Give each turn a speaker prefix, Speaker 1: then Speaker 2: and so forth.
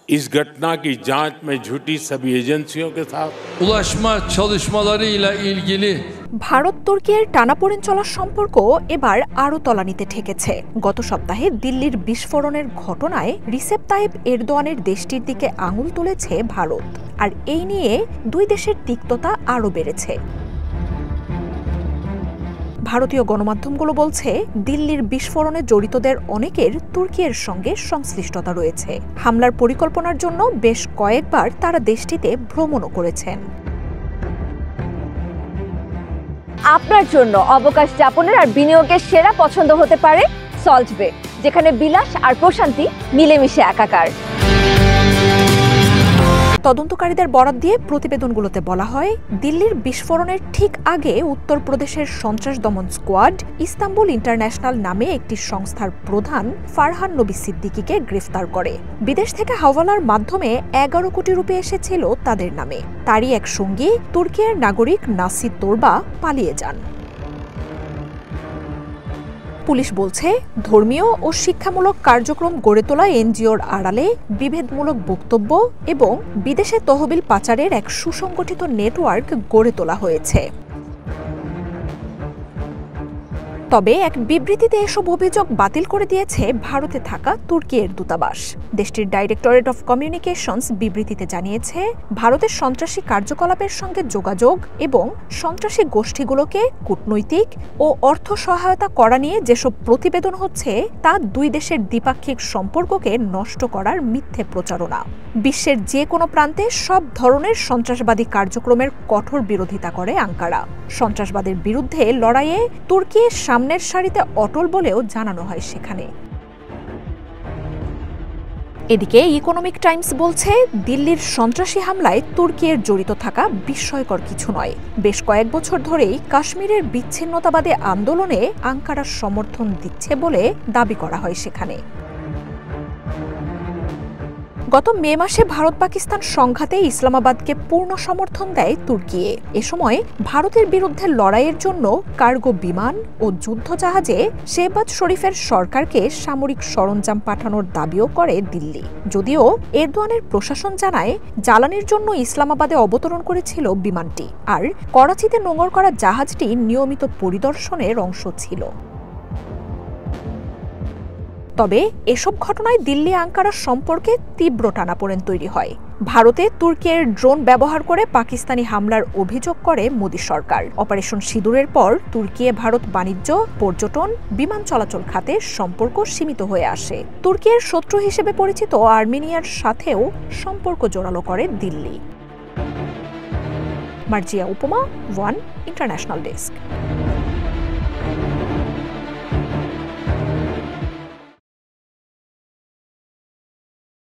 Speaker 1: इस घटना की जांच में जुटी सभी एजेंसियों के साथ
Speaker 2: ulaşma çalışmalarıyla ilgili
Speaker 3: ভারত তুর্কির টানাপোড়েন চলার সম্পর্ক এবার আরও তলানিতে ঠেকেছে। গত সপ্তাহে দিল্লির বিস্ফোরণের ঘটনায় রিসেপ তাইপ এরদোয়ানের দেশটির দিকে আঙুল তুলেছে ভারত, আর এই নিয়ে দুই দেশের তিক্ততা আরও বেড়েছে। ভারতীয় গণমাধ্যমগুলো বলছে, দিল্লির বিস্ফোরণে জড়িতদের অনেকের তুর্কির সঙ্গে সংশ্লিষ্টতা রয়েছে। হামলার পরিকল্পনার জন্য বেশ কয়েকবার তারা দেশটিতে ভ্রমণও করেছেন।
Speaker 4: আপনার জন্য অবকাশ যাপনের আর বিনিয়োগের সেরা পছন্দ হতে পারে সল্ট বে, যেখানে বিলাস আর প্রশান্তি মিলেমিশে একাকার।
Speaker 3: তদন্তকারীদের বরাত দিয়ে প্রতিবেদনগুলোতে বলা হয়, দিল্লির বিস্ফোরণের ঠিক আগে উত্তরপ্রদেশের সন্ত্রাস দমন স্কোয়াড ইস্তাম্বুল ইন্টারন্যাশনাল নামে একটি সংস্থার প্রধান ফারহান নবী সিদ্দিকীকে গ্রেফতার করে। বিদেশ থেকে হাওয়ালার মাধ্যমে 11 কোটি রুপি এসেছিল তাদের নামে। তারই এক সঙ্গী তুর্কির নাগরিক নাসি তোরবা পালিয়ে যান। পুলিশ বলছে, ধর্মীয় ও শিক্ষামূলক কার্যক্রম গড়ে তোলা এনজিওর আড়ালে বিভেদমূলক বক্তব্য এবং বিদেশে তহবিল পাচারের এক সুসংগঠিত নেটওয়ার্ক গড়ে তোলা হয়েছে। তবে এক বিবৃতিতে এসব অভিযোগ বাতিল করে দিয়েছে ভারতে থাকা তুর্কির দূতাবাস। দেশটির ডাইরেক্টরেট অফ কমিউনিকেশনস বিবৃতিতে জানিয়েছে, ভারতের সন্ত্রাসী কার্যকলাপের সঙ্গে যোগাযোগ এবং সন্ত্রাসী গোষ্ঠীগুলোকে কূটনৈতিক ও অর্থ সহায়তা করা নিয়ে যেসব প্রতিবেদন হচ্ছে তা দুই দেশের দ্বিপাক্ষিক সম্পর্ককে নষ্ট করার মিথ্যে প্রচারণা। বিশ্বের যে কোনো প্রান্তে সব ধরনের সন্ত্রাসবাদী কার্যক্রমের কঠোর বিরোধিতা করে আঙ্কারা। সন্ত্রাসবাদের বিরুদ্ধে লড়াইয়ে তুর্কি সামনের সারিতে অটল বলেও জানানো হয় সেখানে। এদিকে ইকোনমিক টাইমস বলছে, দিল্লির সন্ত্রাসী হামলায় তুর্কির জড়িত থাকা বিস্ময়কর কিছু নয়। বেশ কয়েক বছর ধরেই কাশ্মীরের বিচ্ছিন্নতাবাদী আন্দোলনে আঙ্কারার সমর্থন দিচ্ছে বলে দাবি করা হয় সেখানে। গত মে মাসে ভারত পাকিস্তান সংঘাতে ইসলামাবাদকে পূর্ণ সমর্থন দেয় তুর্কি। এ সময় ভারতের বিরুদ্ধে লড়াইয়ের জন্য কার্গো বিমান ও যুদ্ধজাহাজে শেহবাজ শরীফের সরকারকে সামরিক সরঞ্জাম পাঠানোর দাবিও করে দিল্লি। যদিও এরদোয়ানের প্রশাসন জানায়, জ্বালানির জন্য ইসলামাবাদে অবতরণ করেছিল বিমানটি, আর করাচিতে নোঙর করা জাহাজটি নিয়মিত পরিদর্শনের অংশ ছিল। তবে এসব ঘটনায় দিল্লি আঙ্কারার সম্পর্কে তীব্র টানাপোড়েন তৈরি হয়। ভারতে তুর্কির ড্রোন ব্যবহার করে পাকিস্তানি হামলার অভিযোগ করে মোদী সরকার। অপারেশন সিঁদুরের পর তুর্কি ভারত বাণিজ্য, পর্যটন, বিমান চলাচল খাতে সম্পর্ক সীমিত হয়ে আসে। তুর্কির শত্রু হিসেবে পরিচিত আর্মেনিয়ার সাথেও সম্পর্ক জোরালো করে দিল্লি। মার্জিয়া উপমা, ওয়ান ইন্টারন্যাশনাল ডেস্ক।